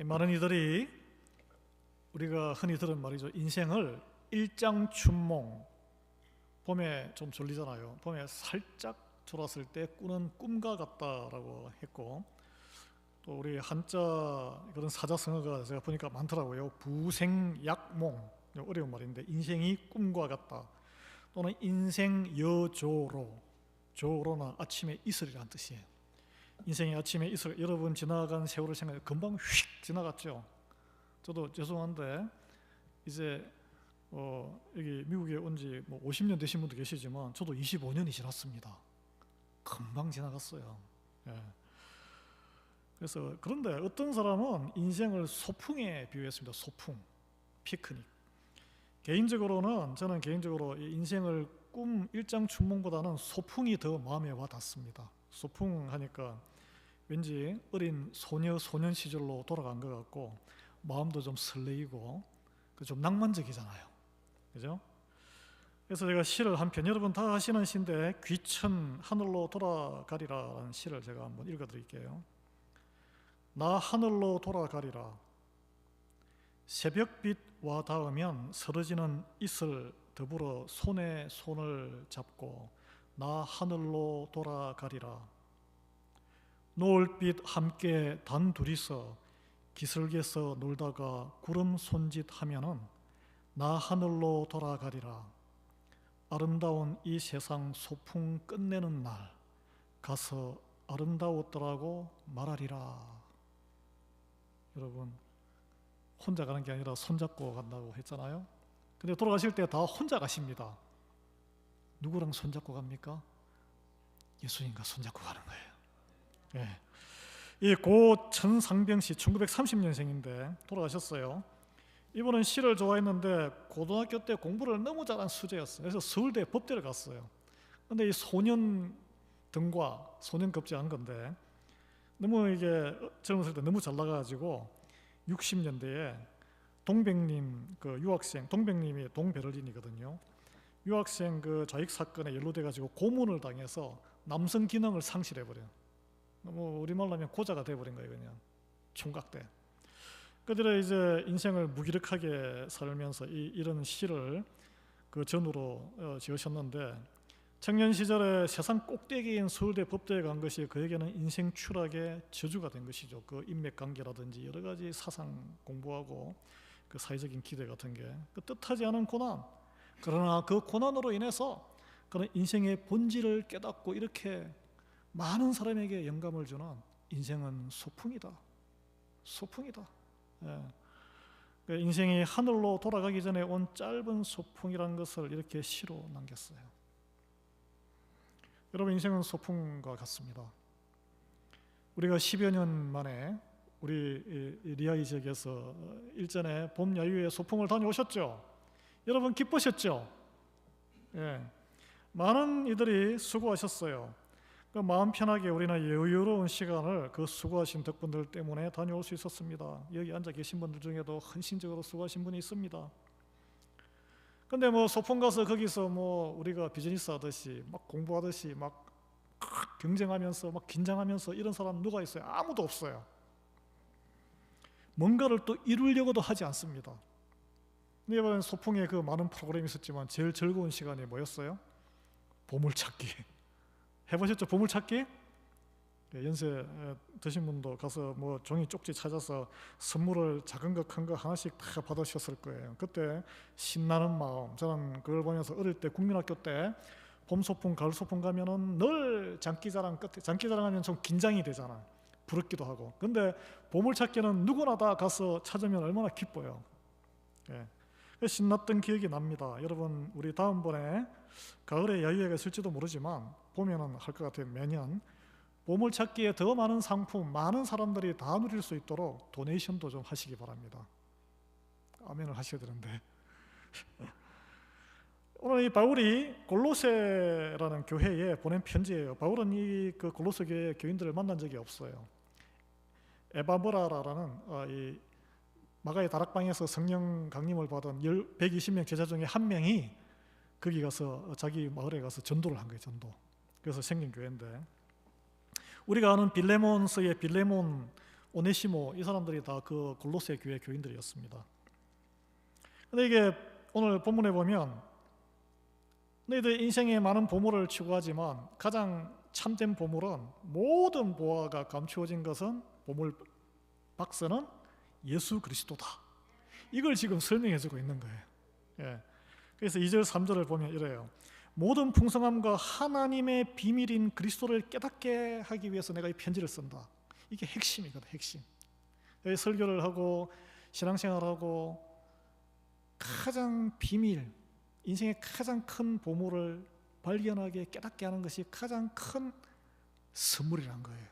많은 이들이 우리가 흔히 들은 말이죠. 인생을 일장춘몽, 봄에 좀 졸리잖아요. 봄에 살짝 졸았을 때 꾸는 꿈과 같다라고 했고, 또 우리 한자 그런 사자성어가 제가 보니까 많더라고요. 부생약몽, 어려운 말인데 인생이 꿈과 같다. 또는 인생여조로, 조로나 아침에 이슬이라는 뜻이에요. 인생의 아침에 이슬, 여러분 지나간 세월을 생각해 금방 휙 지나갔죠. 저도 죄송한데 이제 여기 미국에 온 지 50년 되신 분도 계시지만 저도 25년이 지났습니다. 금방 지나갔어요. 예. 그래서 그런데 어떤 사람은 인생을 소풍에 비유했습니다. 소풍, 피크닉. 저는 개인적으로 이 인생을 꿈 일장춘몽보다는 소풍이 더 마음에 와 닿습니다. 소풍 하니까 왠지 어린 소년 시절로 돌아간 것 같고 마음도 좀 설레이고 좀 낭만적이잖아요. 그죠? 그래서 제가 시를 한 편, 여러분 다 아시는 시인데 귀천 하늘로 돌아가리라는 시를 제가 한번 읽어드릴게요. 나 하늘로 돌아가리라. 새벽빛 와 닿으면 쓰러지는 이슬 더불어 손에 손을 잡고 나 하늘로 돌아가리라. 노을빛 함께 단둘이서 기슭에서 놀다가 구름 손짓하면은 나 하늘로 돌아가리라. 아름다운 이 세상 소풍 끝내는 날 가서 아름다웠더라고 말하리라. 여러분 혼자 가는 게 아니라 손잡고 간다고 했잖아요. 근데 돌아가실 때 다 혼자 가십니다. 누구랑 손잡고 갑니까? 예수님과 손잡고 가는 거예요. 예. 이 고 천상병씨 1930년생인데 돌아가셨어요. 이분은 시를 좋아했는데 고등학교 때 공부를 너무 잘한 수재였어요. 그래서 서울대 법대를 갔어요. 근데 이 소년 등과 소년 급제한 건데 너무 이게 젊었을 때 너무 잘 나가가지고 60년대에 동백님 그 유학생, 동백님이 동베를린이거든요. 유학생 그 좌익 사건에 연루돼가지고 고문을 당해서 남성 기능을 상실해버려요. 우리말로 하면 고자가 돼버린 거예요. 그냥 총각대. 그들의 이제 인생을 무기력하게 살면서 이런 시를 그 전후로 지으셨는데 청년 시절에 세상 꼭대기인 서울대 법대에 간 것이 그에게는 인생 추락의 저주가 된 것이죠. 그 인맥관계라든지 여러 가지 사상 공부하고 그 사회적인 기대 같은 게 그 뜻하지 않은 고난. 그러나 그 고난으로 인해서 그런 인생의 본질을 깨닫고 이렇게 많은 사람에게 영감을 주는 인생은 소풍이다. 소풍이다. 예. 인생이 하늘로 돌아가기 전에 온 짧은 소풍이라는 것을 이렇게 시로 남겼어요. 여러분 인생은 소풍과 같습니다. 우리가 10여 년 만에 우리 리아이 지역에서 일전에 봄 야유회 소풍을 다녀오셨죠? 여러분 기쁘셨죠? 예. 많은 이들이 수고하셨어요. 그 마음 편하게 우리는 여유로운 시간을 그 수고하신 덕분들 때문에 다녀올 수 있었습니다. 여기 앉아 계신 분들 중에도 헌신적으로 수고하신 분이 있습니다. 근데 소풍 가서 거기서 우리가 비즈니스 하듯이 막 공부하듯이 막 경쟁하면서 막 긴장하면서 이런 사람 누가 있어요? 아무도 없어요. 뭔가를 또 이루려고도 하지 않습니다. 근데 이번에 소풍에 그 많은 프로그램이 있었지만 제일 즐거운 시간이 뭐였어요? 보물찾기. 해보셨죠? 보물찾기? 연세 드신 분도 가서 종이 쪽지 찾아서 선물을 작은 거 큰 거 하나씩 다 받으셨을 거예요. 그때 신나는 마음. 저는 그걸 보면서 어릴 때 국민학교 때 봄 소풍, 가을 소풍 가면은 늘 장기자랑 끝에, 장기자랑하면 좀 긴장이 되잖아. 부럽기도 하고. 근데 보물찾기는 누구나 다 가서 찾으면 얼마나 기뻐요. 예. 신났던 기억이 납니다. 여러분 우리 다음번에 가을에 야유회가 있을지도 모르지만 봄에는 할 것 같아요. 매년 보물찾기에 더 많은 상품, 많은 사람들이 다 누릴 수 있도록 도네이션도 좀 하시기 바랍니다. 아멘을 하셔야 되는데 오늘 이 바울이 골로새라는 교회에 보낸 편지예요. 바울은 그 골로새 교회 교인들을 만난 적이 없어요. 에바브라라는 이 마가의 다락방에서 성령 강림을 받은 120명 제자 중에 한 명이 거기 가서 자기 마을에 가서 전도를 한 거예요. 전도. 그래서 생긴 교회인데 우리가 아는 빌레몬서의 빌레몬 오네시모, 이 사람들이 다 그 골로새 교회 교인들이었습니다. 근데 이게 오늘 본문에 보면 너희들 인생에 많은 보물을 추구하지만 가장 참된 보물은 모든 보화가 감추어진 것은 보물 박스는 예수 그리스도다. 이걸 지금 설명해주고 있는 거예요. 예. 그래서 2절 3절을 보면 이래요. 모든 풍성함과 하나님의 비밀인 그리스도를 깨닫게 하기 위해서 내가 이 편지를 쓴다. 이게 핵심이거든, 핵심. 설교를 하고 신앙생활하고 가장 비밀, 인생의 가장 큰 보물을 발견하게 깨닫게 하는 것이 가장 큰 선물이란 거예요.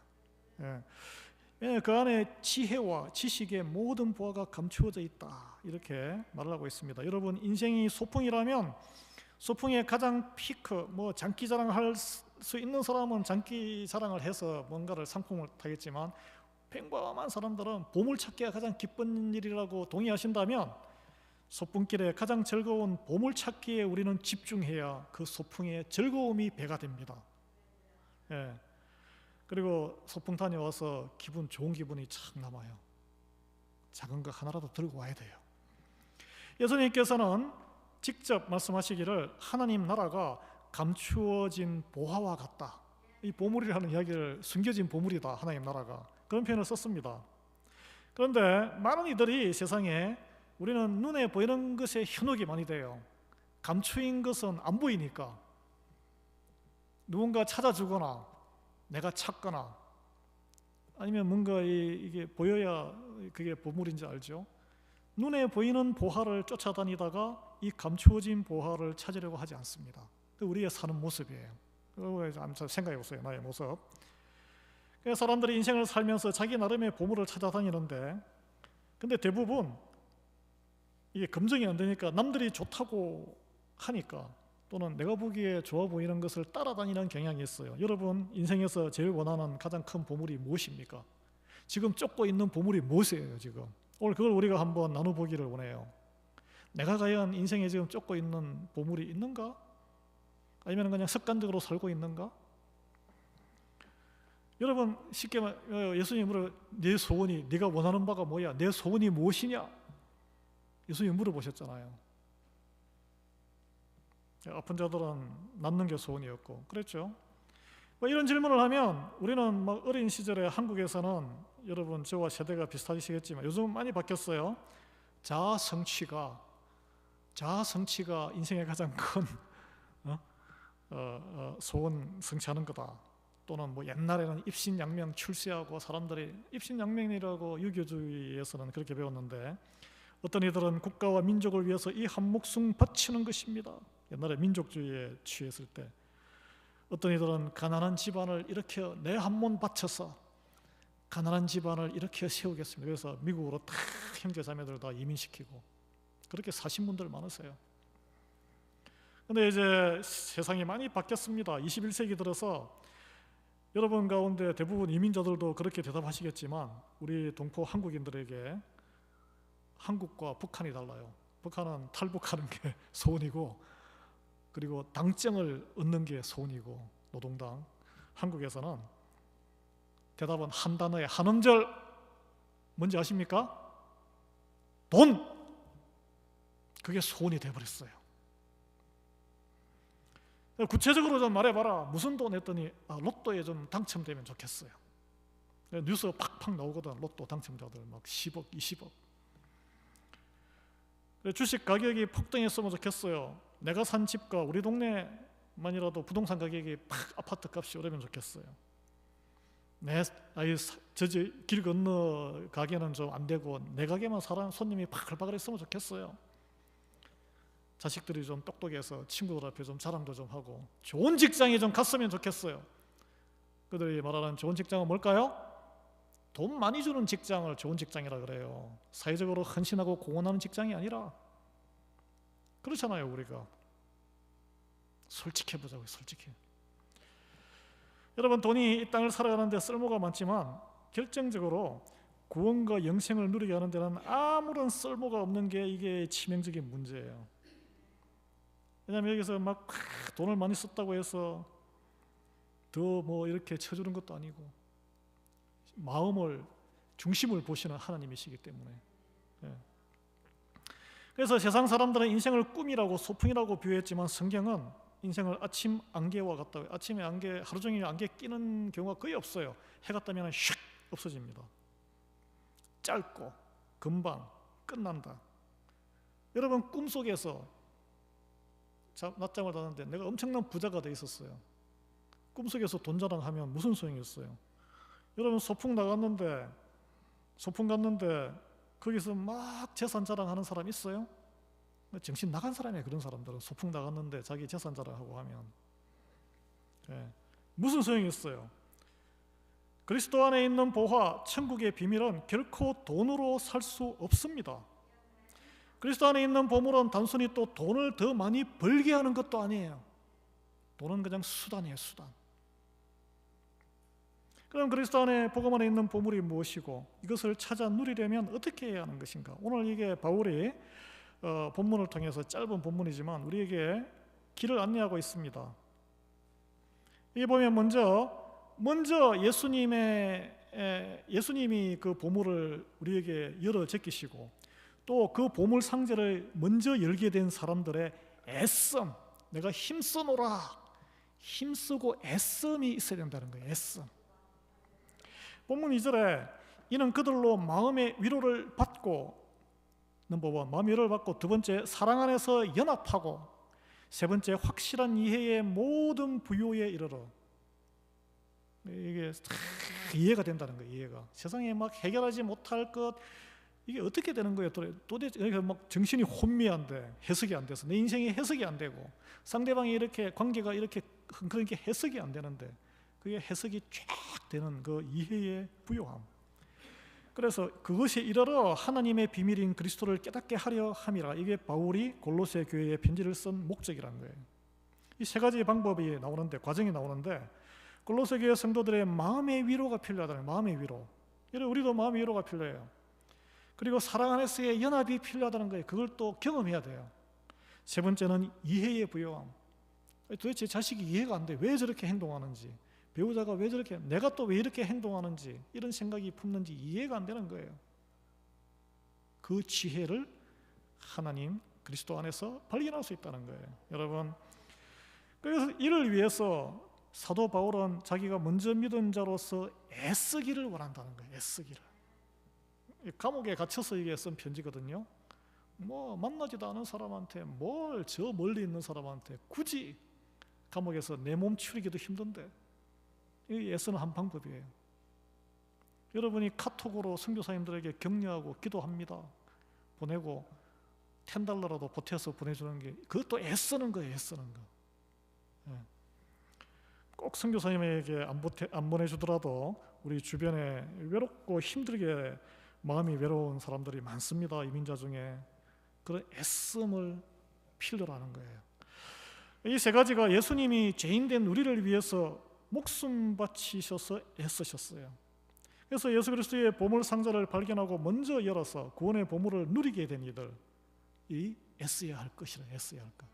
예. 그 안에 지혜와 지식의 모든 보화가 감추어져 있다, 이렇게 말을 하고 있습니다. 여러분, 인생이 소풍이라면 소풍의 가장 피크, 뭐 장기 자랑할 수 있는 사람은 장기 자랑을 해서 뭔가를 상품을 타겠지만 평범한 사람들은 보물찾기가 가장 기쁜 일이라고 동의하신다면 소풍길에 가장 즐거운 보물찾기에 우리는 집중해야 그 소풍의 즐거움이 배가 됩니다. 예. 그리고 소풍 다녀와서 좋은 기분이 착 남아요. 작은 거 하나라도 들고 와야 돼요. 예수님께서는 직접 말씀하시기를 하나님 나라가 감추어진 보화와 같다. 이 보물이라는 이야기를 숨겨진 보물이다, 하나님 나라가. 그런 표현을 썼습니다. 그런데 많은 이들이 세상에 우리는 눈에 보이는 것에 현혹이 많이 돼요. 감추인 것은 안 보이니까 누군가 찾아주거나 내가 찾거나 아니면 뭔가 이게 보여야 그게 보물인지 알죠. 눈에 보이는 보화를 쫓아다니다가 이 감추어진 보화를 찾으려고 하지 않습니다. 우리의 사는 모습이에요. 한번 생각해 보세요. 나의 모습. 사람들이 인생을 살면서 자기 나름의 보물을 찾아다니는데, 근데 대부분 이게 검증이 안 되니까 남들이 좋다고 하니까 또는 내가 보기에 좋아 보이는 것을 따라다니는 경향이 있어요. 여러분, 인생에서 제일 원하는 가장 큰 보물이 무엇입니까? 지금 쫓고 있는 보물이 무엇이에요? 지금 오늘 그걸 우리가 한번 나눠보기를 원해요. 내가 과연 인생에 지금 쫓고 있는 보물이 있는가? 아니면 그냥 습관적으로 살고 있는가? 여러분, 쉽게 예수님 물어, 내 소원이, 네가 원하는 바가 뭐야? 내 소원이 무엇이냐? 예수님 물어보셨잖아요. 아픈 자들은 낫는 게 소원이었고, 그랬죠. 이런 질문을 하면 우리는 어린 시절에 한국에서는, 여러분 저와 세대가 비슷하시겠지만 요즘은 많이 바뀌었어요. 자아 성취가 인생의 가장 큰 소원 성취하는 거다. 또는 옛날에는 입신양명 출세하고, 사람들이 입신양명이라고 유교주의에서는 그렇게 배웠는데, 어떤 이들은 국가와 민족을 위해서 이 한 목숨 바치는 것입니다. 옛날에 민족주의에 취했을 때 어떤 이들은 가난한 집안을 일으켜 내 한 몸 바쳐서 가난한 집안을 일으켜 세우겠습니다. 그래서 미국으로 다 형제 자매들 다 이민시키고 그렇게 사신 분들 많으세요. 근데 이제 세상이 많이 바뀌었습니다. 21세기 들어서 여러분 가운데 대부분 이민자들도 그렇게 대답하시겠지만, 우리 동포 한국인들에게 한국과 북한이 달라요. 북한은 탈북하는 게 소원이고, 그리고 당정을 얻는 게 소원이고, 노동당. 한국에서는 대답은 한 단어에 한 음절. 뭔지 아십니까? 돈! 그게 소원이 돼버렸어요. 구체적으로 좀 말해봐라. 무슨 돈 했더니 로또에 좀 당첨되면 좋겠어요. 뉴스 팍팍 나오거든. 로또 당첨자들 막 10억, 20억. 주식 가격이 폭등했으면 좋겠어요. 내가 산 집과 우리 동네만이라도 부동산 가격이 팍 아파트 값이 오르면 좋겠어요. 길 건너 가게는 좀 안 되고 내 가게만 손님이 바글바글했으면 좋겠어요. 자식들이 좀 똑똑해서 친구들 앞에 좀 자랑도 좀 하고 좋은 직장에 좀 갔으면 좋겠어요. 그들이 말하는 좋은 직장은 뭘까요? 돈 많이 주는 직장을 좋은 직장이라 그래요. 사회적으로 헌신하고 공헌하는 직장이 아니라. 그렇잖아요. 우리가 솔직해보자고요. 솔직히. 여러분, 돈이 이 땅을 살아가는 데 쓸모가 많지만 결정적으로 구원과 영생을 누리게 하는 데는 아무런 쓸모가 없는 게 이게 치명적인 문제예요. 왜냐하면 여기서 막 돈을 많이 썼다고 해서 더 이렇게 쳐주는 것도 아니고, 마음을 중심을 보시는 하나님이시기 때문에. 그래서 세상 사람들은 인생을 꿈이라고 소풍이라고 비유했지만 성경은 인생을 아침 안개와 같다고. 아침에 안개, 하루 종일 안개 끼는 경우가 거의 없어요. 해가 뜨면 슉 없어집니다. 짧고 금방 끝난다. 여러분 꿈속에서 낮잠을 자는데 내가 엄청난 부자가 돼 있었어요. 꿈속에서 돈 자랑하면 무슨 소용이 있어요? 여러분 소풍 갔는데 거기서 막 재산 자랑하는 사람 있어요? 정신 나간 사람이에요. 그런 사람들은 소풍 나갔는데 자기 재산 자랑하고 하면 무슨 소용이 있어요? 그리스도 안에 있는 보화, 천국의 비밀은 결코 돈으로 살 수 없습니다. 그리스도 안에 있는 보물은 단순히 또 돈을 더 많이 벌게 하는 것도 아니에요. 돈은 그냥 수단이에요, 수단. 그럼 그리스도 안에, 복음 안에 있는 보물이 무엇이고 이것을 찾아 누리려면 어떻게 해야 하는 것인가? 오늘 이게 바울이 본문을 통해서, 짧은 본문이지만 우리에게 길을 안내하고 있습니다. 이게 보면 먼저 예수님이 그 보물을 우리에게 열어 제끼시고 또 그 보물 상자를 먼저 열게 된 사람들의 애씀, 내가 힘쓰노라, 힘쓰고 애씀이 있어야 된다는 거예요. 애씀. 본문 2절에 이는 그들로 마음의 위로를 받고, 넘버 원, 마음의 위로를 받고, 두 번째, 사랑 안에서 연합하고, 세 번째, 확실한 이해의 모든 부요에 이르러. 이게 이해가 된다는 거예요. 이해가. 세상에 막 해결하지 못할 것, 이게 어떻게 되는 거예요? 도대체 막 정신이 혼미한데 해석이 안 돼서, 내 인생이 해석이 안 되고, 상대방이 이렇게, 관계가 이렇게 그렇게 해석이 안 되는데 그게 해석이 쫙 되는 그 이해의 부요함. 그래서 그것이 이르러 하나님의 비밀인 그리스도를 깨닫게 하려 함이라. 이게 바울이 골로새 교회에 편지를 쓴 목적이라는 거예요. 이 세 가지 방법이 나오는데, 과정이 나오는데, 골로새 교회 성도들의 마음의 위로가 필요하다는 거예요. 마음의 위로. 우리도 마음의 위로가 필요해요. 그리고 사랑 안에서의 연합이 필요하다는 거예요. 그걸 또 경험해야 돼요. 세 번째는 이해의 부요함. 도대체 자식이 이해가 안 돼. 왜 저렇게 행동하는지, 배우자가 왜 저렇게, 내가 또 왜 이렇게 행동하는지, 이런 생각이 품는지 이해가 안 되는 거예요. 그 지혜를 하나님 그리스도 안에서 발견할 수 있다는 거예요. 여러분, 그래서 이를 위해서 사도 바울은 자기가 먼저 믿은 자로서 애쓰기를 원한다는 거예요. 애쓰기를. 감옥에 갇혀서 이게 쓴 편지거든요. 뭐 만나지도 않은 사람한테, 저 멀리 있는 사람한테 굳이 감옥에서 내 몸 추리기도 힘든데, 이 애쓰는 한 방법이에요. 여러분이 카톡으로 선교사님들에게 격려하고 기도합니다 보내고 $10라도 보태서 보내주는 게, 그것도 애쓰는 거예요. 애쓰는 거. 꼭 선교사님에게 안 보내주더라도 우리 주변에 외롭고 힘들게 마음이 외로운 사람들이 많습니다. 이민자 중에. 그런 애씀을 필요로 하는 거예요. 이 세 가지가 예수님이 죄인된 우리를 위해서 목숨 바치셔서 애쓰셨어요. 그래서 예수 그리스도의 보물 상자를 발견하고 먼저 열어서 구원의 보물을 누리게 된 이들이 애써야 할 것이라. 애써야 할 것.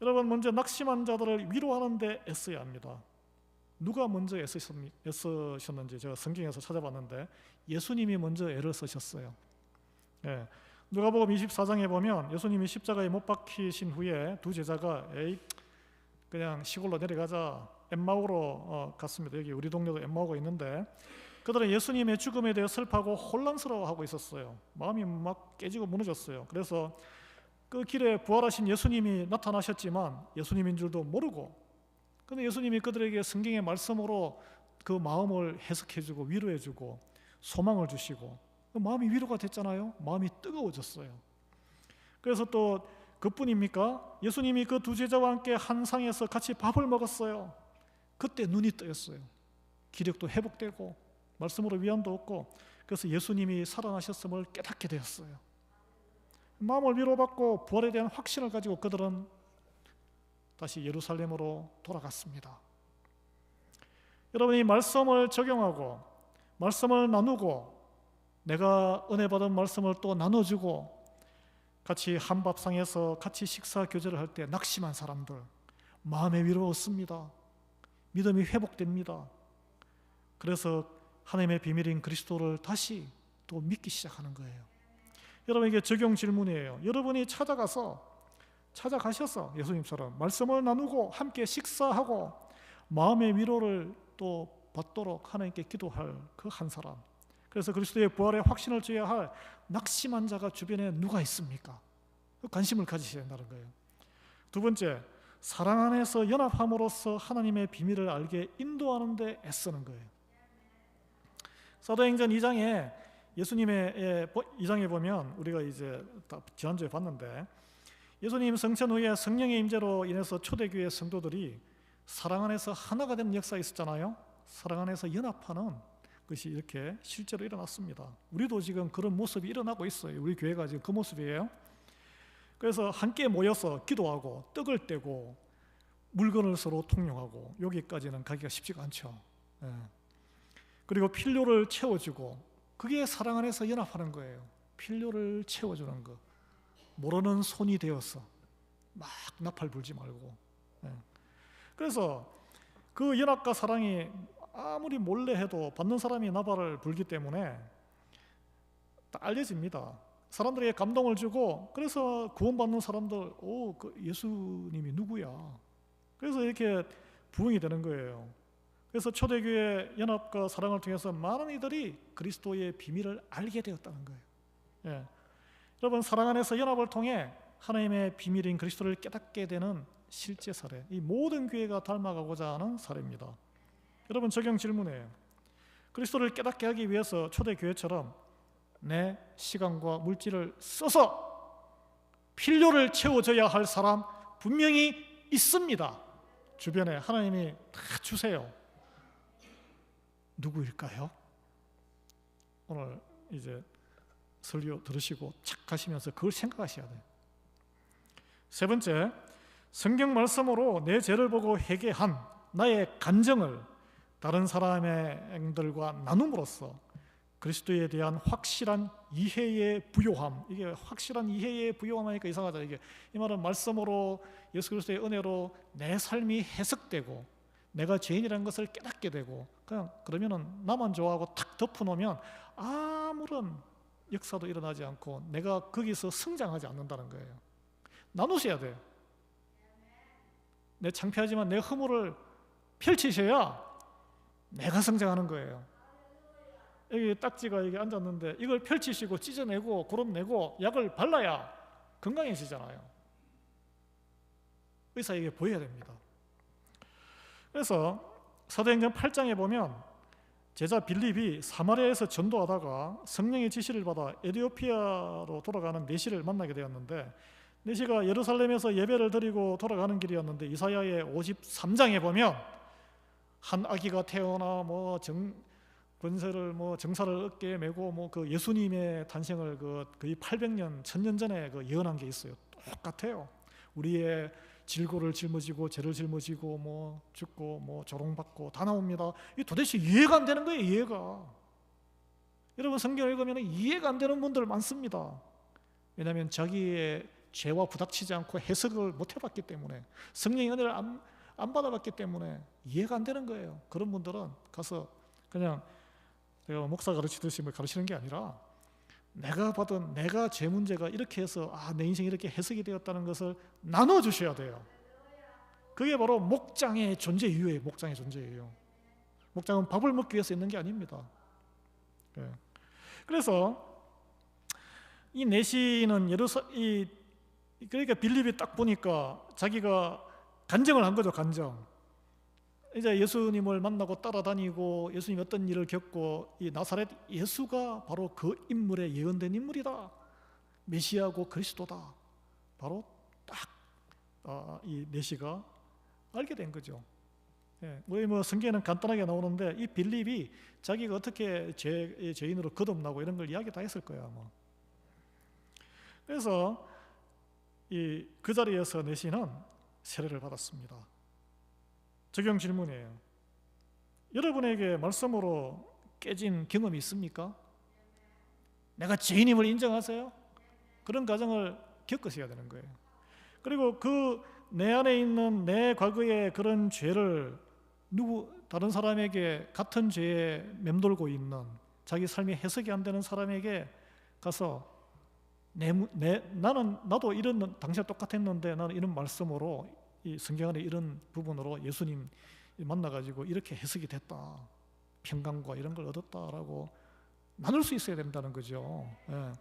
여러분, 먼저 낙심한 자들을 위로하는 데 애써야 합니다. 누가 먼저 애쓰셨는지 제가 성경에서 찾아봤는데 예수님이 먼저 애를 쓰셨어요. 누가복음 24장에 보면 예수님이 십자가에 못 박히신 후에 두 제자가 그냥 시골로 내려가자, 엠마오로 갔습니다. 여기 우리 동네도 엠마오가 있는데, 그들은 예수님의 죽음에 대해 슬퍼하고 혼란스러워하고 있었어요. 마음이 막 깨지고 무너졌어요. 그래서 그 길에 부활하신 예수님이 나타나셨지만 예수님인 줄도 모르고, 그런데 예수님이 그들에게 성경의 말씀으로 그 마음을 해석해주고 위로해주고 소망을 주시고, 마음이 위로가 됐잖아요. 마음이 뜨거워졌어요. 그래서 또 그뿐입니까? 예수님이 그 두 제자와 함께 한 상에서 같이 밥을 먹었어요. 그때 눈이 뜨였어요. 기력도 회복되고 말씀으로 위안도 얻고, 그래서 예수님이 살아나셨음을 깨닫게 되었어요. 마음을 위로받고 부활에 대한 확신을 가지고 그들은 다시 예루살렘으로 돌아갔습니다. 여러분이 말씀을 적용하고 말씀을 나누고 내가 은혜 받은 말씀을 또 나눠주고 같이 한밥상에서 같이 식사 교제를 할 때 낙심한 사람들 마음의 위로 얻습니다. 믿음이 회복됩니다. 그래서 하나님의 비밀인 그리스도를 다시 또 믿기 시작하는 거예요. 여러분에게 적용 질문이에요. 여러분이 찾아가셔서 예수님처럼 말씀을 나누고 함께 식사하고 마음의 위로를 또 받도록 하나님께 기도할 그 한 사람, 그래서 그리스도의 부활의 확신을 줘야 할 낙심한 자가 주변에 누가 있습니까? 관심을 가지셔야 한다는 거예요. 두 번째, 사랑 안에서 연합함으로써 하나님의 비밀을 알게 인도하는 데 애쓰는 거예요. 사도행전 2장에 예수님의 2장에 보면 우리가 이제 지난주에 봤는데, 예수님 성천 후에 성령의 임재로 인해서 초대교회 성도들이 사랑 안에서 하나가 되는 역사가 있었잖아요. 사랑 안에서 연합하는 것이 이렇게 실제로 일어났습니다. 우리도 지금 그런 모습이 일어나고 있어요. 우리 교회가 지금 그 모습이에요. 그래서 함께 모여서 기도하고 떡을 떼고 물건을 서로 통용하고, 여기까지는 가기가 쉽지가 않죠. 그리고 필요를 채워주고, 그게 사랑 안에서 연합하는 거예요. 필요를 채워주는 거. 모르는 손이 되어서 막 나팔 불지 말고. 그래서 그 연합과 사랑이 아무리 몰래 해도 받는 사람이 나팔을 불기 때문에 다 알려집니다. 사람들에게 감동을 주고, 그래서 구원받는 사람들, 그 예수님이 누구야? 그래서 이렇게 부흥이 되는 거예요. 그래서 초대교회 연합과 사랑을 통해서 많은 이들이 그리스도의 비밀을 알게 되었다는 거예요. 여러분, 사랑 안에서 연합을 통해 하나님의 비밀인 그리스도를 깨닫게 되는 실제 사례, 이 모든 교회가 닮아가고자 하는 사례입니다. 여러분, 적용 질문이에요. 그리스도를 깨닫게 하기 위해서 초대교회처럼 내 시간과 물질을 써서 필요를 채워줘야 할 사람 분명히 있습니다. 주변에 하나님이 다 주세요. 누구일까요? 오늘 이제 설교 들으시고 착 가시면서 그걸 생각하셔야 돼요. 세 번째, 성경 말씀으로 내 죄를 보고 회개한 나의 감정을 다른 사람의 행들과 나눔으로써 그리스도에 대한 확실한 이해의 부요함, 이게 확실한 이해의 부요함 하니까 이상하다. 이게 이 말은 말씀으로 예수 그리스도의 은혜로 내 삶이 해석되고 내가 죄인이라는 것을 깨닫게 되고, 그냥 그러면은 나만 좋아하고 탁 덮어놓으면 아무런 역사도 일어나지 않고 내가 거기서 성장하지 않는다는 거예요. 나누셔야 돼요. 내 창피하지만 내 허물을 펼치셔야 내가 성장하는 거예요. 여기 딱지가 여기 앉았는데 이걸 펼치시고 찢어내고 고름내고 약을 발라야 건강해지잖아요. 의사에게 보여야 됩니다. 그래서 사도행전 8장에 보면 제자 빌립이 사마리아에서 전도하다가 성령의 지시를 받아 에티오피아로 돌아가는 내시를 만나게 되었는데, 내시가 예루살렘에서 예배를 드리고 돌아가는 길이었는데, 이사야의 53장에 보면 한 아기가 태어나 권세를 정사를 어깨에 메고 그 예수님의 탄생을 거의 800년 1000년 전에 예언한 게 있어요. 똑같아요. 우리의 질고를 짊어지고 죄를 짊어지고 죽고 조롱받고 다 나옵니다. 이 도대체 이해가 안 되는 거예요. 이해가. 여러분, 성경 읽으면 이해가 안 되는 분들 많습니다. 왜냐하면 자기의 죄와 부닥치지 않고 해석을 못 해봤기 때문에, 성령의 은혜를 안 받아봤기 때문에 이해가 안 되는 거예요. 그런 분들은 가서 그냥 내가 목사 가르치듯이 가르치는 게 아니라 내가 죄 문제가 이렇게 해서 내 인생이 이렇게 해석이 되었다는 것을 나눠주셔야 돼요. 그게 바로 목장의 존재 이유예요. 목장의 존재 이유. 목장은 밥을 먹기 위해서 있는 게 아닙니다. 그래서 이 내시는 그러니까 빌립이 딱 보니까 자기가 간증을 한 거죠. 간증. 이제 예수님을 만나고 따라다니고 예수님이 어떤 일을 겪고 이 나사렛 예수가 바로 그 인물의 예언된 인물이다. 메시아고 그리스도다. 바로 딱 이 내시가 알게 된 거죠. 우리 성경에는 간단하게 나오는데, 이 빌립이 자기가 어떻게 죄인으로 거듭나고 이런 걸 이야기 다 했을 거야. 그래서 그 자리에서 내시는 세례를 받았습니다. 적용 질문이에요. 여러분에게 말씀으로 깨진 경험이 있습니까? 내가 죄인임을 인정하세요? 그런 과정을 겪으셔야 되는 거예요. 그리고 내 안에 있는 내 과거의 그런 죄를 다른 사람에게 같은 죄에 맴돌고 있는 자기 삶이 해석이 안 되는 사람에게 가서 나도 이런 당시와 똑같았는데 나는 이런 말씀으로 이 성경 안에 이런 부분으로 예수님 만나가지고 이렇게 해석이 됐다, 평강과 이런 걸 얻었다라고 나눌 수 있어야 된다는 거죠. 예.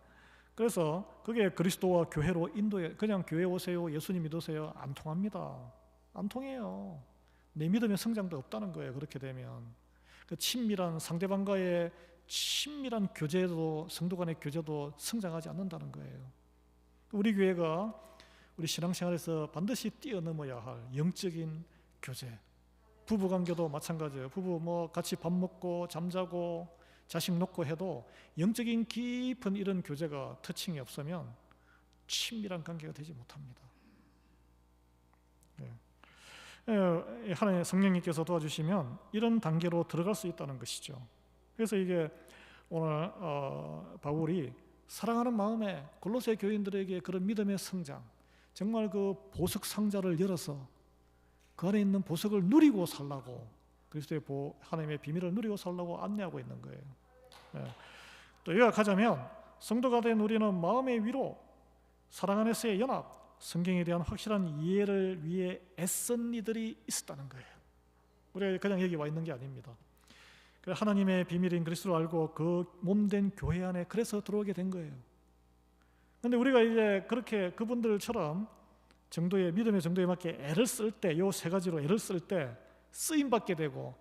그래서 그게 그리스도와 교회로 인도해. 그냥 교회 오세요, 예수님 믿으세요, 안 통합니다. 안 통해요. 내 믿음의 성장도 없다는 거예요. 그렇게 되면 그 친밀한 상대방과의 친밀한 교제도, 성도 간의 교제도 성장하지 않는다는 거예요. 우리 교회가 우리 신앙생활에서 반드시 뛰어넘어야 할 영적인 교제. 부부관계도 마찬가지예요. 부부 뭐 같이 밥 먹고 잠자고 자식 놓고 해도 영적인 깊은 이런 교제가 터칭이 없으면 친밀한 관계가 되지 못합니다. 하나님의 성령님께서 도와주시면 이런 단계로 들어갈 수 있다는 것이죠. 그래서 이게 오늘 바울이 사랑하는 마음에 골로새 교인들에게 그런 믿음의 성장, 정말 그 보석 상자를 열어서 그 안에 있는 보석을 누리고 살라고, 그리스도의 하나님의 비밀을 누리고 살라고 안내하고 있는 거예요. 또 요약하자면 성도가 된 우리는 마음의 위로, 사랑 안에서의 연합, 성경에 대한 확실한 이해를 위해 애쓴 이들이 있었다는 거예요. 우리가 그냥 여기 와 있는 게 아닙니다. 하나님의 비밀인 그리스도를 알고 그 몸된 교회 안에 그래서 들어오게 된 거예요. 그런데 우리가 이제 그렇게 그분들처럼 정도의 믿음의 정도에 맞게 애를 쓸 때, 요 세 가지로 애를 쓸 때 쓰임 받게 되고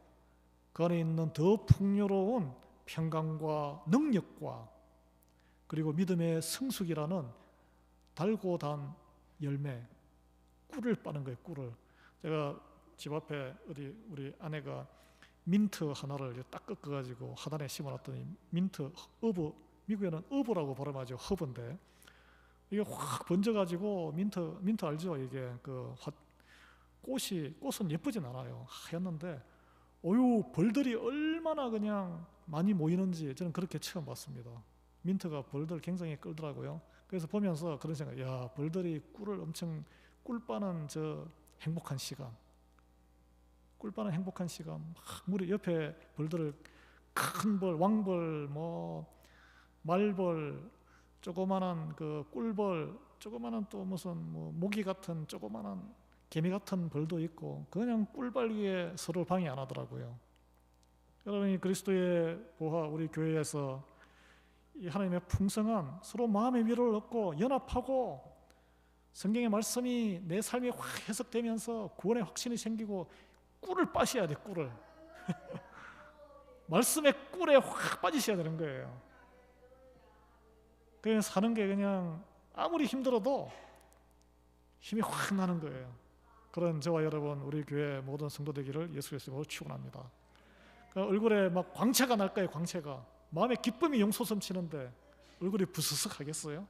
그 안에 있는 더 풍요로운 평강과 능력과 그리고 믿음의 성숙이라는 달고 단 열매, 꿀을 빠는 거예요. 꿀을. 제가 집 앞에 우리 아내가 민트 하나를 딱 꺾어가지고 하단에 심어놨더니 민트 허브, 미국에는 허브라고 발음하죠. 허브인데 이게 확 번져가지고 민트 알죠? 이게 꽃은 예쁘진 않아요. 하였는데 벌들이 얼마나 그냥 많이 모이는지 저는 그렇게 처음 봤습니다. 민트가 벌들 굉장히 끌더라고요. 그래서 보면서 그런 생각, 야, 벌들이 꿀 빠는 저 행복한 시간, 우리 옆에 벌들을 큰 벌, 왕벌, 말벌, 조그만한 그 꿀벌, 조그만한 또 무슨 모기 같은 조그만한 개미 같은 벌도 있고 그냥 꿀벌기에 서로 방해 안 하더라고요. 여러분이 그리스도의 보화 우리 교회에서 이 하나님의 풍성한 서로 마음의 위로를 얻고 연합하고 성경의 말씀이 내 삶에 확 해석되면서 구원의 확신이 생기고 꿀을 빠셔야 돼. 꿀을 말씀의 꿀에 확 빠지셔야 되는 거예요. 그냥 사는 게 그냥 아무리 힘들어도 힘이 확 나는 거예요. 그런 저와 여러분 우리 교회 모든 성도 되기를 예수 그리스도로 축원합니다. 얼굴에 막 광채가 날 거예요. 광채가 마음에 기쁨이 용솟음치는데 얼굴이 부스스하겠어요?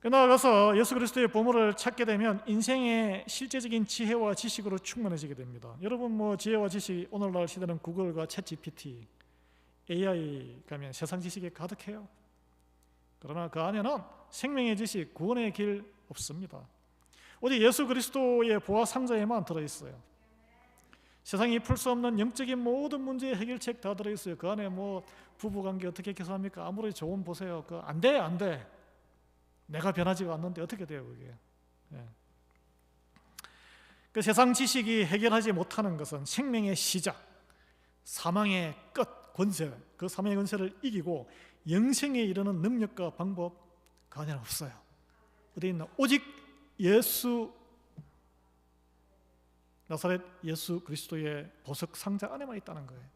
나아가서 예수 그리스도의 보물을 찾게 되면 인생의 실제적인 지혜와 지식으로 충만해지게 됩니다. 여러분 지혜와 지식, 오늘날 시대는 구글과 챗GPT, AI 가면 세상 지식이 가득해요. 그러나 그 안에는 생명의 지식, 구원의 길 없습니다. 오직 예수 그리스도의 보화 상자에만 들어있어요. 세상이 풀 수 없는 영적인 모든 문제의 해결책 다 들어있어요. 그 안에 부부관계 어떻게 개선합니까? 아무리 좋은 보세요. 안 돼. 내가 변하지가 않는데 어떻게 돼요 그게? 그 세상 지식이 해결하지 못하는 것은 생명의 시작, 사망의 끝, 권세, 그 사망의 권세를 이기고 영생에 이르는 능력과 방법 그 안에는 없어요. 어디 있나? 오직 나사렛 예수 그리스도의 보석 상자 안에만 있다는 거예요.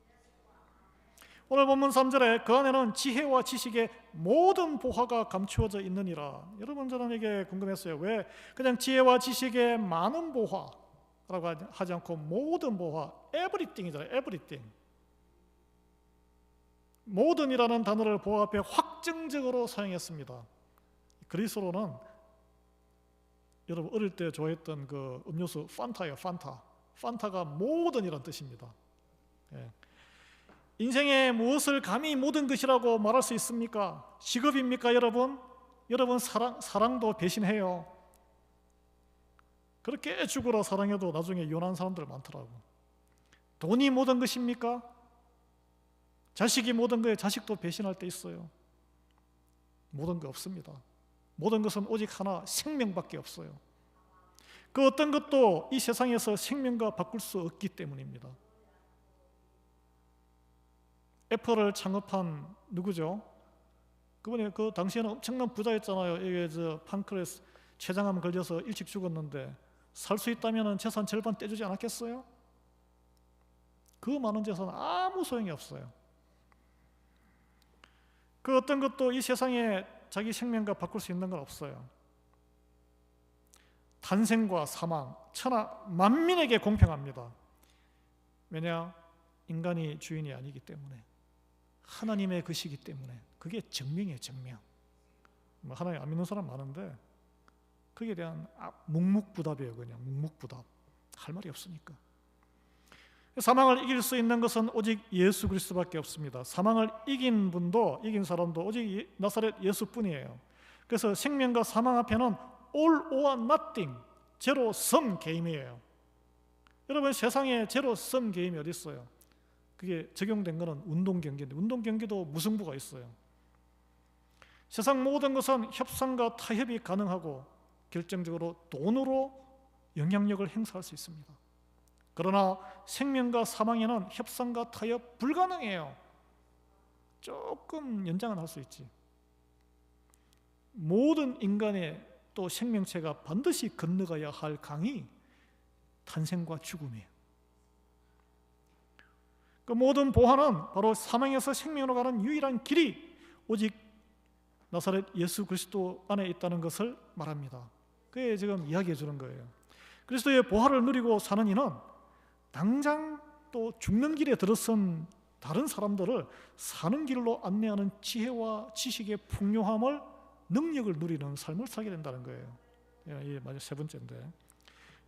오늘 본문 3절에 그 안에는 지혜와 지식의 모든 보화가 감추어져 있느니라. 여러분 저는 궁금했어요. 왜 그냥 지혜와 지식의 많은 보화라고 하지 않고 모든 보화, everything이잖아요. everything. 모든이라는 단어를 보화 앞에 확정적으로 사용했습니다. 그리스로는 여러분 어릴 때 좋아했던 그 음료수 판타예요. 판타가 모든이란 뜻입니다. 인생에 무엇을 감히 모든 것이라고 말할 수 있습니까? 직업입니까 여러분? 여러분 사랑도 배신해요. 그렇게 죽으라 사랑해도 나중에 요란한 사람들 많더라고. 돈이 모든 것입니까? 자식이 모든 거에 자식도 배신할 때 있어요. 모든 거 없습니다. 모든 것은 오직 하나, 생명밖에 없어요. 그 어떤 것도 이 세상에서 생명과 바꿀 수 없기 때문입니다. 애플을 창업한 누구죠? 그분이 그 당시에는 엄청난 부자였잖아요. 이게 판크레스 췌장암 걸려서 일찍 죽었는데 살 수 있다면 재산 절반 떼주지 않았겠어요? 그 많은 재산 아무 소용이 없어요. 그 어떤 것도 이 세상에 자기 생명과 바꿀 수 있는 건 없어요. 탄생과 사망, 천하 만민에게 공평합니다. 왜냐? 인간이 주인이 아니기 때문에, 하나님의 것이기 때문에. 그게 정명이에요, 정명. 하나님 안 믿는 사람 많은데 거기에 대한 묵묵부답이에요. 그냥 묵묵부답. 할 말이 없으니까. 사망을 이길 수 있는 것은 오직 예수 그리스도밖에 없습니다. 사망을 이긴 분도, 이긴 사람도 오직 나사렛 예수뿐이에요. 그래서 생명과 사망 앞에는 all or nothing, 제로 섬 게임이에요. 여러분, 세상에 제로 섬 게임이 어디 있어요? 그게 적용된 거는 운동 경기인데, 운동 경기도 무승부가 있어요. 세상 모든 것은 협상과 타협이 가능하고 결정적으로 돈으로 영향력을 행사할 수 있습니다. 그러나 생명과 사망에는 협상과 타협 불가능해요. 조금 연장은 할 수 있지. 모든 인간의 또 생명체가 반드시 건너가야 할 강이 탄생과 죽음이에요. 그 모든 보화는 바로 사망에서 생명으로 가는 유일한 길이 오직 나사렛 예수 그리스도 안에 있다는 것을 말합니다. 그게 지금 이야기해 주는 거예요. 그리스도의 보화를 누리고 사는 이는 당장 또 죽는 길에 들어선 다른 사람들을 사는 길로 안내하는 지혜와 지식의 풍요함을, 능력을 누리는 삶을 살게 된다는 거예요. 이게 마지막 세 번째인데,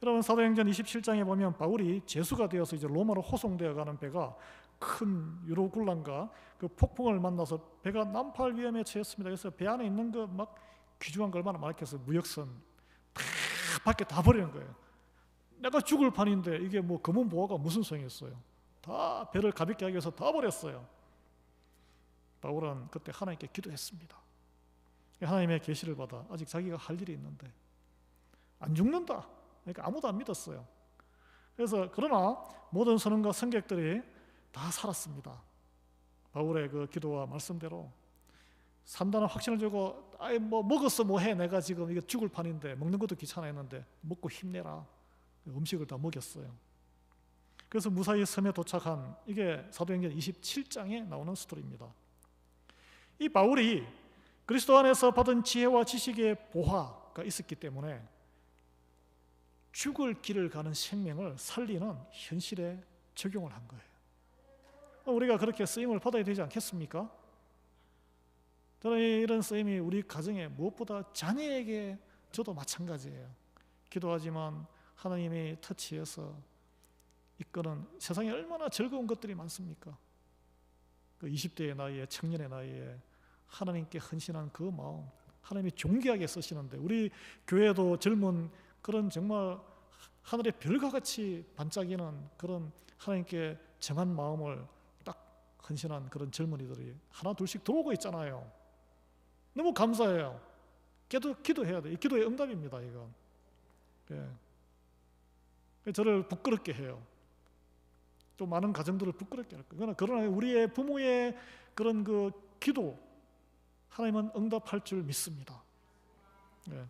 여러분 사도행전 27장에 보면 바울이 죄수가 되어서 이제 로마로 호송되어 가는 배가 큰 유로굴란가 그 폭풍을 만나서 배가 난파할 위험에 처했습니다. 그래서 배 안에 있는 거 막 귀중한 걸 얼마나 많겠어. 무역선 다 밖에 다 버리는 거예요. 내가 죽을 판인데 이게 뭐 검은 보화가 무슨 소용이 있어요. 다 배를 가볍게 하기 위해서 다 버렸어요. 바울은 그때 하나님께 기도했습니다. 하나님의 계시를 받아 아직 자기가 할 일이 있는데 안 죽는다. 그러니까 아무도 안 믿었어요. 그래서 그러나 모든 선원과 승객들이 다 살았습니다. 바울의 그 기도와 말씀대로 산다는 확신을 주고, 아이 뭐 먹었어 뭐해, 내가 지금 이게 죽을 판인데 먹는 것도 귀찮아 했는데 먹고 힘내라. 음식을 다 먹였어요. 그래서 무사히 섬에 도착한, 이게 사도행전 27장에 나오는 스토리입니다. 이 바울이 그리스도 안에서 받은 지혜와 지식의 보화가 있었기 때문에 죽을 길을 가는 생명을 살리는 현실에 적용을 한 거예요. 우리가 그렇게 쓰임을 받아야 되지 않겠습니까? 저는 이런 쓰임이 우리 가정에 무엇보다 자녀에게, 저도 마찬가지예요. 기도하지만 하나님이 터치해서 이끄는, 세상에 얼마나 즐거운 것들이 많습니까? 그 20대의 나이에, 청년의 나이에 하나님께 헌신한 그 마음, 하나님이 존귀하게 쓰시는데, 우리 교회도 젊은 그런 정말 하늘의 별과 같이 반짝이는 그런 하나님께 정한 마음을 딱 헌신한 그런 젊은이들이 하나 둘씩 들어오고 있잖아요. 너무 감사해요. 기도해야 돼. 이 기도의 응답입니다, 이건. 예. 저를 부끄럽게 해요. 또 많은 가정들을 부끄럽게 할 거예요. 그러나 우리의 부모의 그런 그 기도, 하나님은 응답할 줄 믿습니다. 예.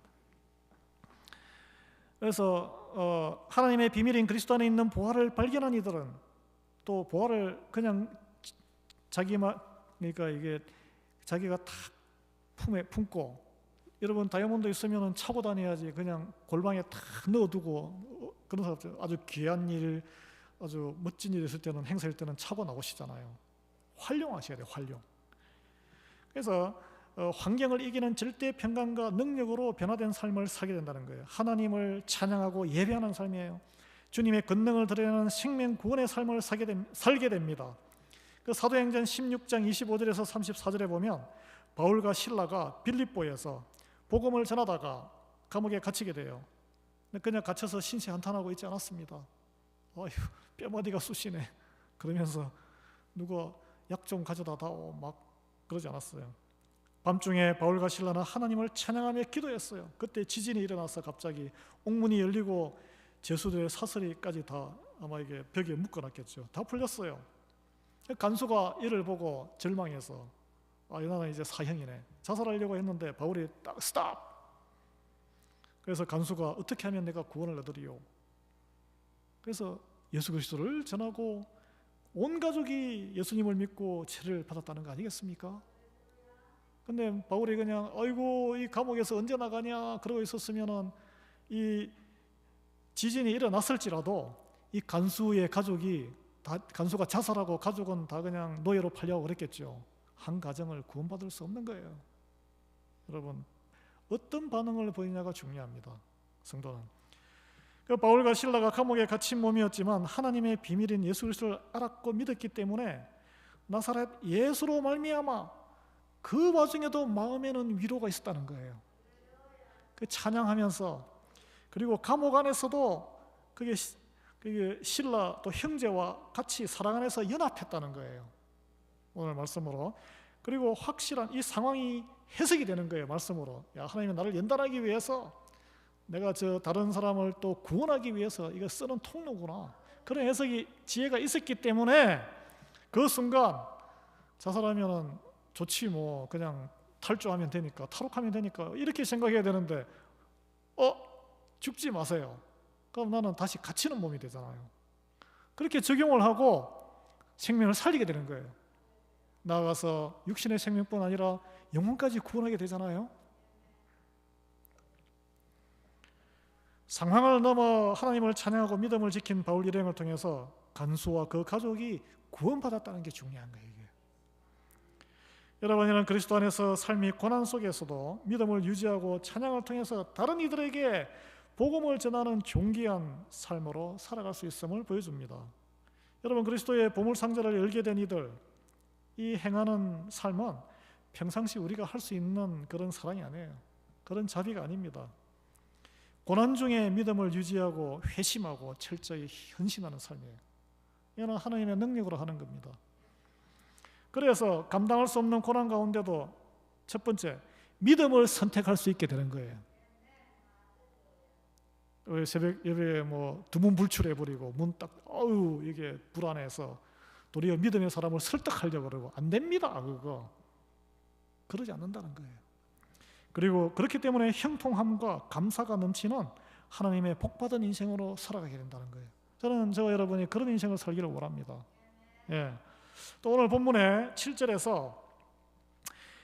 그래서 하나님의 비밀인 그리스도 안에 있는 보화를 발견한 이들은 또 보화를 그냥 그러니까 이게 자기가 탁 품에 품고, 여러분 다이아몬드 있으면 차고 다녀야지 그냥 골방에 탁 넣어두고, 그런 사람들 아주 귀한 일, 아주 멋진 일 있을 때는, 행사일 때는 차고 나오시잖아요. 활용하셔야 돼요, 활용. 그래서 환경을 이기는 절대 평강과 능력으로 변화된 삶을 살게 된다는 거예요. 하나님을 찬양하고 예배하는 삶이에요. 주님의 권능을 드러내는 생명 구원의 삶을 살게 됩니다. 그 사도행전 16장 25절에서 34절에 보면 바울과 실라가 빌립보에서 복음을 전하다가 감옥에 갇히게 돼요. 그냥 갇혀서 신세 한탄하고 있지 않았습니다. 어휴, 뼈마디가 쑤시네 그러면서 누가 약 좀 가져다 다오 막 그러지 않았어요. 밤중에 바울과 실라는 하나님을 찬양하며 기도했어요. 그때 지진이 일어나서 갑자기 옥문이 열리고 죄수들의 사슬이까지 다 아마 이게 벽에 묶어놨겠죠. 다 풀렸어요. 간수가 이를 보고 절망해서 이 나라는 이제 사형이네, 자살하려고 했는데 바울이 딱 스탑. 그래서 간수가 어떻게 하면 내가 구원을 얻으리요? 그래서 예수 그리스도를 전하고 온 가족이 예수님을 믿고 죄를 받았다는 거 아니겠습니까? 근데 바울이 그냥 아이고 이 감옥에서 언제 나가냐 그러고 있었으면은 이 지진이 일어났을지라도 이 간수의 가족이 다, 간수가 자살하고 가족은 다 그냥 노예로 팔려고 그랬겠죠. 한 가정을 구원받을 수 없는 거예요. 여러분, 어떤 반응을 보이냐가 중요합니다. 성도는. 바울과 실라가 감옥에 갇힌 몸이었지만 하나님의 비밀인 예수 그리스도를 알았고 믿었기 때문에 나사렛 예수로 말미암아 그 와중에도 마음에는 위로가 있었다는 거예요. 그 찬양하면서, 그리고 감옥 안에서도 그게 실라 또 형제와 같이 사랑 안에서 연합했다는 거예요. 오늘 말씀으로. 그리고 확실한 이 상황이 해석이 되는 거예요. 말씀으로. 야, 하나님은 나를 연단하기 위해서, 내가 저 다른 사람을 또 구원하기 위해서 이거 쓰는 통로구나. 그런 해석이 지혜가 있었기 때문에 그 순간 자살하면은 좋지 뭐 그냥 탈주하면 되니까, 탈옥하면 되니까 이렇게 생각해야 되는데 죽지 마세요. 그럼 나는 다시 갇히는 몸이 되잖아요. 그렇게 적용을 하고 생명을 살리게 되는 거예요. 나아가서 육신의 생명뿐 아니라 영혼까지 구원하게 되잖아요. 상황을 넘어 하나님을 찬양하고 믿음을 지킨 바울 일행을 통해서 간수와 그 가족이 구원받았다는 게 중요한 거예요. 이게. 여러분이는 그리스도 안에서 삶이 고난 속에서도 믿음을 유지하고 찬양을 통해서 다른 이들에게 복음을 전하는 존귀한 삶으로 살아갈 수 있음을 보여줍니다. 여러분, 그리스도의 보물 상자를 열게 된 이들, 이 행하는 삶은 평상시 우리가 할 수 있는 그런 사랑이 아니에요. 그런 자비가 아닙니다. 고난 중에 믿음을 유지하고 회심하고 철저히 헌신하는 삶이에요. 이거는 하나님의 능력으로 하는 겁니다. 그래서 감당할 수 없는 고난 가운데도 첫 번째, 믿음을 선택할 수 있게 되는 거예요. 왜 새벽 예배에 뭐 두문불출해 버리고 문 딱 이게 불안해서 도리어 믿음의 사람을 설득하려고 그러고 안 됩니다. 그거 그러지 않는다는 거예요. 그리고 그렇기 때문에 형통함과 감사가 넘치는 하나님의 복받은 인생으로 살아가게 된다는 거예요. 저는 저와 여러분이 그런 인생을 살기를 원합니다. 예. 또 오늘 본문의 7절에서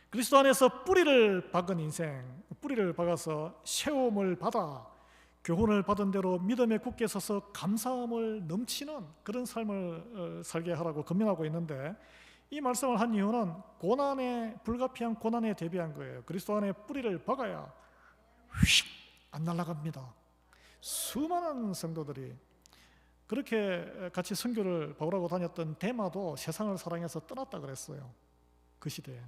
그리스도 안에서 뿌리를 박은 인생, 뿌리를 박아서 세움을 받아 교훈을 받은 대로 믿음에 굳게 서서 감사함을 넘치는 그런 삶을 살게 하라고 권면하고 있는데, 이 말씀을 한 이유는 고난에, 불가피한 고난에 대비한 거예요. 그리스도 안에 뿌리를 박아야 휙 안 날아갑니다. 수많은 성도들이 그렇게 같이 선교를 바울하고 다녔던 데마도 세상을 사랑해서 떠났다 그랬어요. 그 시대에.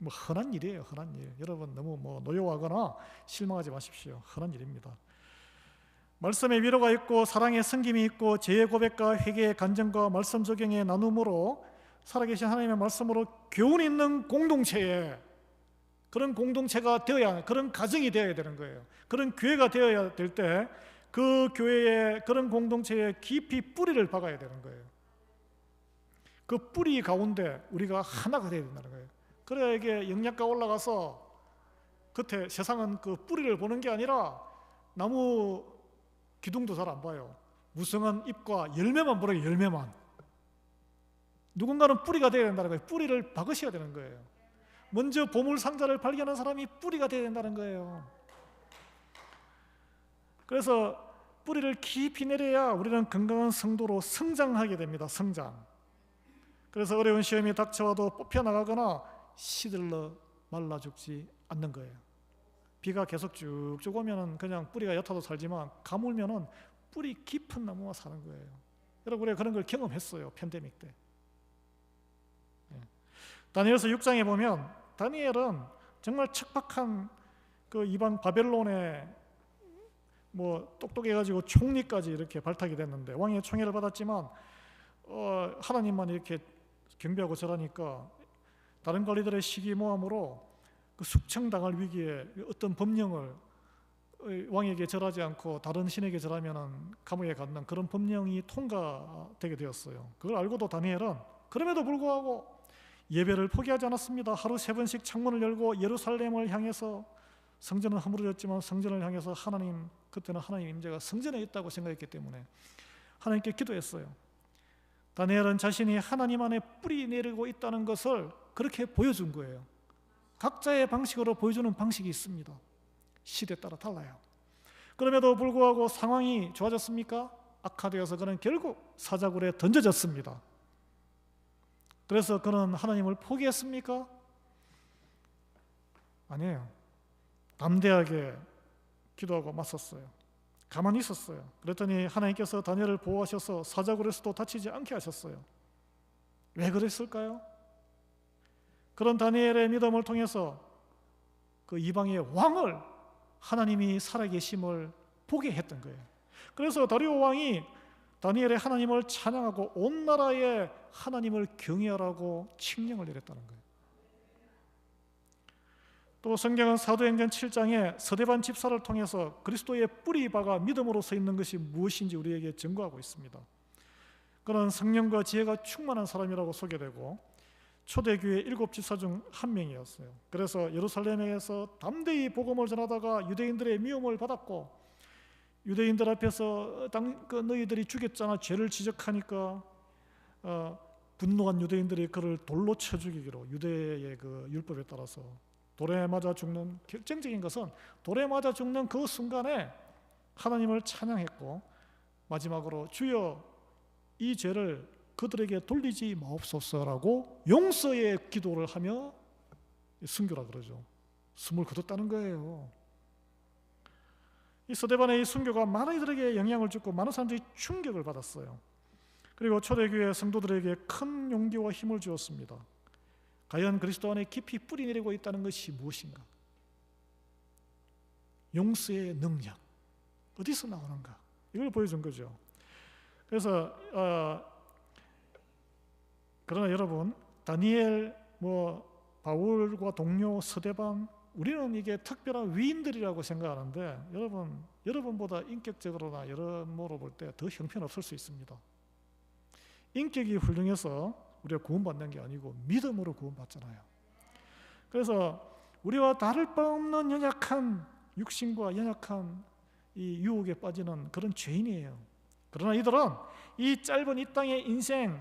뭐 흔한 일이에요. 흔한 일. 여러분 너무 노여워하거나 실망하지 마십시오. 흔한 일입니다. 말씀의 위로가 있고 사랑의 섬김이 있고 죄의 고백과 회개의 간증과 말씀 적용의 나눔으로 살아계신 하나님의 말씀으로 교훈 있는 공동체에, 그런 공동체가 되어야, 그런 가정이 되어야 되는 거예요. 그런 교회가 되어야 될 때 그 교회에, 그런 공동체에 깊이 뿌리를 박아야 되는 거예요. 그 뿌리 가운데 우리가 하나가 되어야 된다는 거예요. 그래야 이게 영양가 올라가서 겉에 세상은 그 뿌리를 보는 게 아니라 나무 기둥도 잘 안 봐요. 무성한 잎과 열매만 보라고, 열매만. 누군가는 뿌리가 되어야 된다는 거예요. 뿌리를 박으셔야 되는 거예요. 먼저 보물 상자를 발견한 사람이 뿌리가 되어야 된다는 거예요. 그래서 뿌리를 깊이 내려야 우리는 건강한 성도로 성장하게 됩니다. 성장. 그래서 어려운 시험이 닥쳐와도 뽑혀나가거나 시들러 말라 죽지 않는 거예요. 비가 계속 쭉쭉 오면 그냥 뿌리가 옅어도 살지만 가물면 뿌리 깊은 나무가 사는 거예요. 여러분, 우리가 그런 걸 경험했어요. 팬데믹 때. 다니엘서 6장에 보면 다니엘은 정말 척박한 그 이방 바벨론의 뭐 똑똑해가지고 총리까지 이렇게 발탁이 됐는데 왕의 총애를 받았지만 하나님만 이렇게 경배하고 절하니까 다른 관리들의 시기모함으로 그 숙청당할 위기에 어떤 법령을 왕에게 절하지 않고 다른 신에게 절하면은 감옥에 갖는 그런 법령이 통과되게 되었어요. 그걸 알고도 다니엘은 그럼에도 불구하고 예배를 포기하지 않았습니다. 하루 3번씩 창문을 열고 예루살렘을 향해서, 성전은 허물어졌지만 성전을 향해서 그때는 하나님 임재가 성전에 있다고 생각했기 때문에 하나님께 기도했어요. 다니엘은 자신이 하나님 안에 뿌리 내리고 있다는 것을 그렇게 보여준 거예요. 각자의 방식으로 보여주는 방식이 있습니다. 시대에 따라 달라요. 그럼에도 불구하고 상황이 좋아졌습니까? 악화되어서 그는 결국 사자굴에 던져졌습니다. 그래서 그는 하나님을 포기했습니까? 아니에요. 담대하게 기도하고 맞섰어요. 가만히 있었어요. 그랬더니 하나님께서 다니엘을 보호하셔서 사자굴에서도 다치지 않게 하셨어요. 왜 그랬을까요? 그런 다니엘의 믿음을 통해서 그 이방의 왕을 하나님이 살아계심을 보게 했던 거예요. 그래서 다리오 왕이 다니엘의 하나님을 찬양하고 온 나라에 하나님을 경외하라고 칙령을 내렸다는 거예요. 또 성경은 사도행전 7장에 서대반 집사를 통해서 그리스도의 뿌리바가 믿음으로 서 있는 것이 무엇인지 우리에게 증거하고 있습니다. 그는 성령과 지혜가 충만한 사람이라고 소개되고 초대교회 7집사 중 한 명이었어요. 그래서 예루살렘에서 담대히 복음을 전하다가 유대인들의 미움을 받았고, 유대인들 앞에서 너희들이 죽였잖아 죄를 지적하니까 분노한 유대인들이 그를 돌로 쳐 죽이기로, 유대의 그 율법에 따라서 돌에 맞아 죽는, 결정적인 것은 돌에 맞아 죽는 그 순간에 하나님을 찬양했고 마지막으로 주여 이 죄를 그들에게 돌리지 마옵소서라고 용서의 기도를 하며 순교라 그러죠. 숨을 거뒀다는 거예요. 이 서대반의 이 순교가 많은 이들에게 영향을 주고 많은 사람들이 충격을 받았어요. 그리고 초대교회 성도들에게 큰 용기와 힘을 주었습니다. 과연 그리스도 안에 깊이 뿌리 내리고 있다는 것이 무엇인가? 용서의 능력 어디서 나오는가? 이걸 보여준 거죠. 그래서 그러나 여러분, 다니엘, 바울과 동료 서대반, 우리는 이게 특별한 위인들이라고 생각하는데 여러분보다 인격적으로나 여러모로 볼 때 더 형편없을 수 있습니다. 인격이 훌륭해서 우리가 구원받는 게 아니고 믿음으로 구원받잖아요. 그래서 우리와 다를 바 없는 연약한 육신과 연약한 이 유혹에 빠지는 그런 죄인이에요. 그러나 이들은 이 짧은 이 땅의 인생,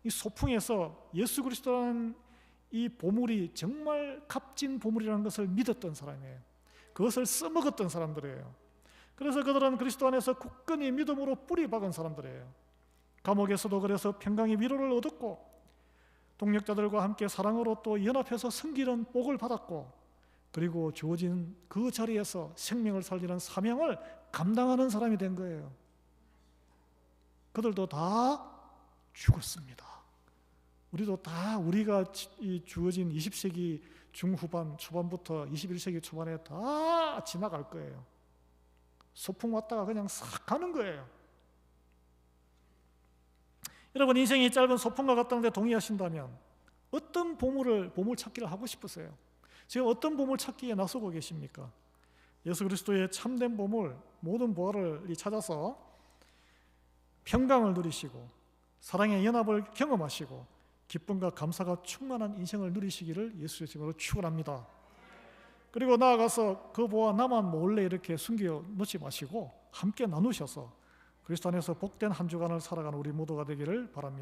이 소풍에서 예수 그리스도라는 이 보물이 정말 값진 보물이라는 것을 믿었던 사람이에요. 그것을 써먹었던 사람들이에요. 그래서 그들은 그리스도 안에서 굳건히 믿음으로 뿌리 박은 사람들이에요. 감옥에서도 그래서 평강의 위로를 얻었고 동력자들과 함께 사랑으로 또 연합해서 섬기는 복을 받았고, 그리고 주어진 그 자리에서 생명을 살리는 사명을 감당하는 사람이 된 거예요. 그들도 다 죽었습니다. 우리도 다 우리가 이 주어진 20세기 중후반 초반부터 21세기 초반에 다 지나갈 거예요. 소풍 왔다가 그냥 싹 가는 거예요. 여러분, 인생이 짧은 소풍과 같다는데 동의하신다면 어떤 보물 찾기를 하고 싶으세요? 지금 어떤 보물 찾기에 나서고 계십니까? 예수 그리스도의 참된 보물, 모든 보화를 찾아서 평강을 누리시고 사랑의 연합을 경험하시고 기쁨과 감사가 충만한 인생을 누리시기를 예수의 이름으로 축원합니다. 그리고 나아가서 그 보화 나만 몰래 이렇게 숨겨 놓지 마시고 함께 나누셔서 그리스도 안에서 복된 한 주간을 살아가는 우리 모두가 되기를 바랍니다.